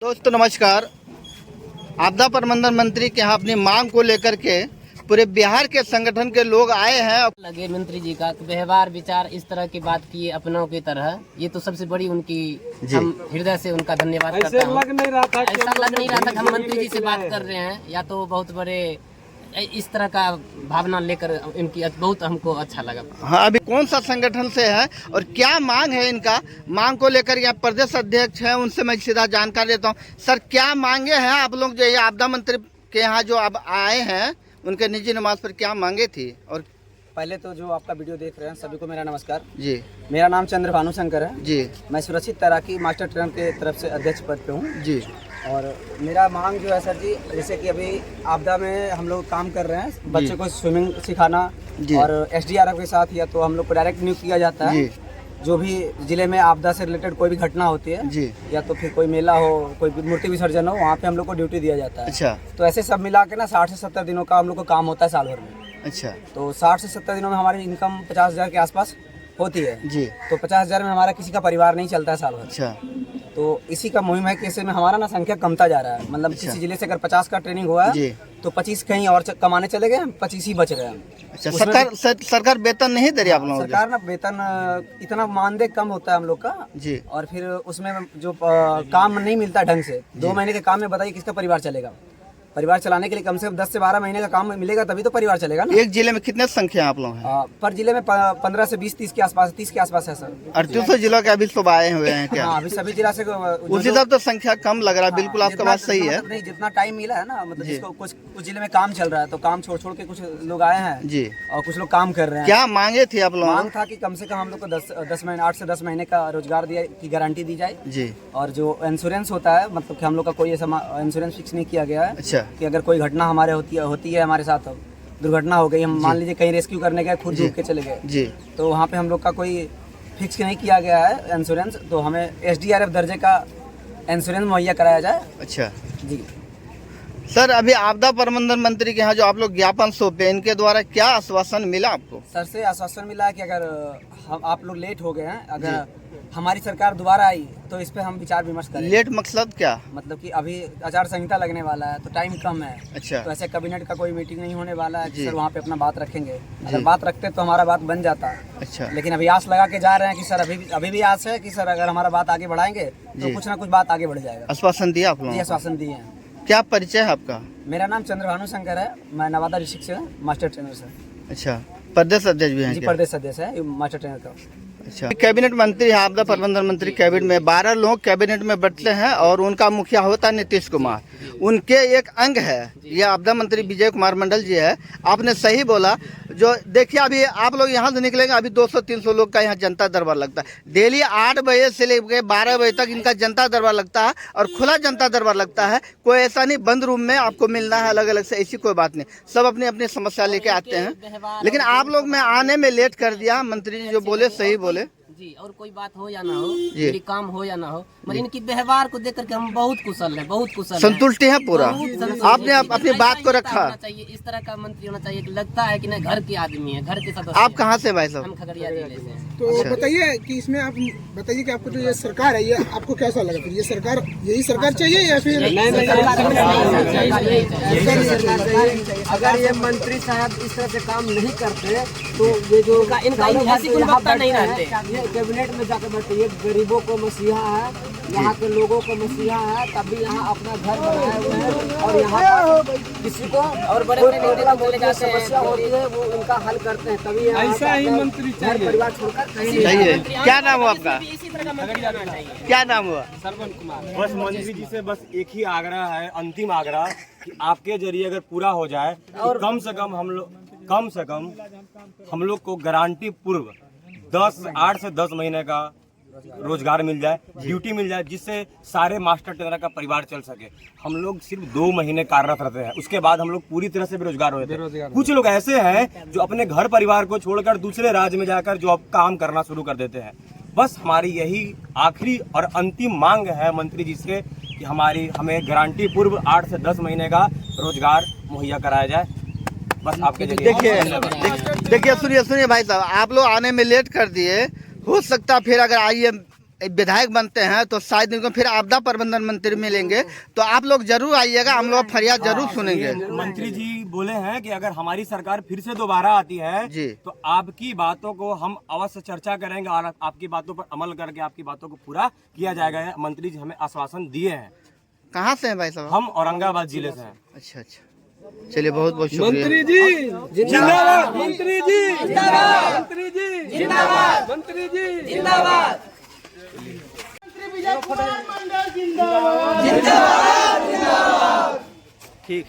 दोस्तों नमस्कार। आपदा प्रबंधन मंत्री के यहाँ अपनी मांग को लेकर के पूरे बिहार के संगठन के लोग आए हैं। लगे मंत्री जी का व्यवहार विचार इस तरह की बात किए अपनों की तरह, ये तो सबसे बड़ी उनकी हम हृदय से उनका धन्यवाद करता हूं। ऐसा लग नहीं रहा था कि हम मंत्री जी से बात कर रहे हैं, या तो बहुत बड़े इस तरह का भावना लेकर इनकी बहुत हमको अच्छा लगा। हाँ, अभी कौन सा संगठन से है और क्या मांग है इनका, मांग को लेकर यहाँ प्रदेश अध्यक्ष हैं, उनसे मैं सीधा जानकारी लेता हूँ। सर, क्या मांगे हैं आप लोग जो ये आपदा मंत्री के यहाँ जो अब आए हैं, उनके निजी नमाज पर क्या मांगे थी? और पहले तो जो आपका वीडियो देख रहे हैं सभी को मेरा नमस्कार जी। मेरा नाम चंद्र भानु शंकर है जी। मैं सुरक्षित तैराकी मास्टर ट्रेनर के तरफ से अध्यक्ष पद पे हूँ जी। और मेरा मांग जो है सर जी, जैसे कि अभी आपदा में हम लोग काम कर रहे हैं, बच्चों को स्विमिंग सिखाना और SDRF के साथ या तो हम लोग को डायरेक्ट नियुक्त किया जाता है। जो भी जिले में आपदा से रिलेटेड कोई भी घटना होती है जी, या तो फिर कोई मेला हो, कोई मूर्ति विसर्जन हो, वहाँ पे हम लोग को ड्यूटी दिया जाता है। अच्छा। तो ऐसे सब मिला के ना 60 से 70 दिनों का हम लोग को काम होता है साल भर में। अच्छा। तो 60 से 70 दिनों में हमारी इनकम 50,000 के आसपास होती है जी। तो 50,000 में हमारा किसी का परिवार नहीं चलता है साल भर। अच्छा। तो इसी का मुहिम है कि ऐसे में हमारा ना संख्या कमता जा रहा है। मतलब किसी जिले से अगर 50 का ट्रेनिंग हुआ है तो 25 कहीं और कमाने चले गए, 25 ही बच रहे हैं। अच्छा। सरकार वेतन नहीं दे रही आप लोगों को? सरकार ना वेतन इतना मानदेय कम होता है हम लोग का जी। और फिर उसमें जो काम नहीं मिलता ढंग से, 2 महीने के काम में बताइए किसका परिवार चलेगा? परिवार चलाने के लिए कम से कम 10 से 12 महीने का काम मिलेगा तभी तो परिवार चलेगा ना। एक जिले में कितने संख्या आप लोग हैं? पर जिले में 15 से 20 30 के आसपास, 30 के आसपास है सर। 38 जिलों के अभी सब आए हुए हैं क्या? हाँ, अभी सभी जिला से उसी तरह तो संख्या कम लग रहा है। बिल्कुल आपका बात सही है। नहीं, जितना टाइम मिला है ना, मतलब जिसको कुछ जिले में काम चल रहा है तो काम छोड़ छोड़ के कुछ लोग आए हैं जी, और कुछ लोग काम कर रहे हैं। क्या मांगे थे आप लोग? मांग था कि कम से कम हम लोग को 10 महीने 8 से 10 महीने का रोजगार दिया की गारंटी दी जाए जी। और जो इंश्योरेंस होता है, मतलब कि हम लोग का कोई ऐसा इंश्योरेंस फिक्स नहीं किया गया है। अच्छा। कि अगर कोई घटना हमारे होती है हमारे साथ, दुर्घटना हो गई, हम मान लीजिए कहीं रेस्क्यू करने गए, खुद डूब के चले गए जी, तो वहाँ पे हम लोग का कोई फिक्स नहीं किया गया है इंश्योरेंस, तो हमें SDRF दर्जे का इंश्योरेंस मुहैया कराया जाए। अच्छा जी। सर, अभी आपदा प्रबंधन मंत्री के यहाँ जो आप लोग ज्ञापन सौंपे, इनके द्वारा क्या आश्वासन मिला आपको? सर से आश्वासन मिला है कि अगर आप लोग लेट हो गए हैं, अगर हमारी सरकार दोबारा आई तो इस पे हम विचार विमर्श करेंगे। लेट मकसद क्या? मतलब कि अभी आचार संहिता लगने वाला है तो टाइम कम है। अच्छा। तो ऐसे कैबिनेट का कोई मीटिंग नहीं होने वाला है कि सर वहाँ पे अपना बात रखेंगे। अगर बात रखते तो हमारा बात बन जाता। अच्छा। लेकिन अभी आस लगा के जा रहे हैं कि सर अभी भी आस है कि सर अगर हमारा बात आगे बढ़ाएंगे तो कुछ ना कुछ बात आगे बढ़ जाएगा। आश्वासन दिया आप लोगों ने? आश्वासन दिए हैं। क्या परिचय है आपका? मेरा नाम चंद्र भानु शंकर है, मैं नवादा डिस्ट्रिक्ट से मास्टर ट्रेनर से। अच्छा। प्रदेश अध्यक्ष भी हैं? जी, प्रदेश अध्यक्ष है मास्टर ट्रेनर का। अच्छा। कैबिनेट मंत्री है, आपदा प्रबंधन मंत्री कैबिनेट में 12 लोग कैबिनेट में बैठते हैं और उनका मुखिया होता है नीतीश कुमार। उनके एक अंग है ये आपदा मंत्री विजय कुमार मंडल जी है। आपने सही बोला। जो देखिए, अभी आप लोग यहाँ से निकलेंगे, अभी 200-300 लोग का यहाँ जनता दरबार लगता है। डेली 8 बजे से लेकर 12 बजे तक इनका जनता दरबार लगता है और खुला जनता दरबार लगता है। कोई ऐसा नहीं बंद रूम में आपको मिलना है अलग अलग से, ऐसी कोई बात नहीं। सब अपनी अपनी समस्या लेके आते हैं। लेकिन आप लोग में आने में लेट कर दिया। मंत्री जी जो बोले सही बोले जी। और कोई बात हो या ना हो, मेरी काम हो या ना हो, मगर इनकी व्यवहार को देख करके हम बहुत कुशल हैं, बहुत कुशल, संतुष्टि है पूरा। आपने अपनी बात को रखा। चाहिए इस तरह का मंत्री होना चाहिए कि लगता है कि नहीं घर के आदमी है, घर के सदस्य। आप कहाँ से भाई साहब? हम खगड़िया जिले से हैं। तो बताइए कि इसमें आप बताइए कि आपको जो ये सरकार है, ये आपको कैसा लगा? फिर ये सरकार, यही सरकार चाहिए या फिर अगर ये मंत्री साहब इस तरह से काम नहीं करते तो ये जो इनका ऐसी गुणवत्ता नहीं रहते। ये कैबिनेट में जाकर बैठे, ये गरीबों को मसीहा है, यहाँ के लोगों को मसीहा है, तभी यहाँ अपना घर बनाए हुए हैं और यहाँ किसी को और बड़े समस्या होती है वो उनका हल करते हैं, तभी ऐसा ही मंत्री चाहिए। परिवार छोड़कर चाहिए। क्या नाम हुआ आपका? क्या नाम हुआ? सरवन कुमार। बस मंत्री जी से बस एक ही आग्रह है, अंतिम आग्रह, कि आपके जरिए अगर पूरा हो जाए तो कम से कम हम लोग को गारंटी पूर्व 8 से 10 महीने का रोजगार मिल जाए, ड्यूटी मिल जाए, जिससे सारे मास्टर ट्रेनर का परिवार चल सके। हम लोग सिर्फ 2 महीने कार्यरत रहते हैं, उसके बाद हम लोग पूरी तरह से बेरोजगार हो जाते हैं। कुछ लोग ऐसे हैं जो अपने घर परिवार को छोड़कर दूसरे राज्य में जाकर जॉब काम करना शुरू कर देते हैं। बस हमारी यही आखिरी और अंतिम मांग है मंत्री जी से कि हमें गारंटी पूर्व 8 से 10 महीने का रोजगार मुहैया कराया जाए। बस आपके देखिए सुनिए भाई साहब, आप लोग आने में लेट कर दिए। हो सकता फिर अगर आइए विधायक बनते हैं तो शायद इनको फिर आपदा प्रबंधन मंत्री मिलेंगे, तो आप लोग जरूर आइएगा, हम लोग फरियाद जरूर सुनेंगे। मंत्री जी बोले हैं कि अगर हमारी सरकार फिर से दोबारा आती है जी, तो आपकी बातों को हम अवश्य चर्चा करेंगे और आपकी बातों पर अमल करके आपकी बातों को पूरा किया जाएगा। मंत्री जी हमें आश्वासन दिए हैं। कहाँ से हैं भाई साहब? हम औरंगाबाद जिले से हैं। अच्छा अच्छा, चलिए बहुत बहुत शुक्रिया। मंत्री जी जिंदाबाद, मंत्री जी जिंदाबाद, मंत्री जी जिंदाबाद, मंत्री जी जिंदाबाद। ठीक।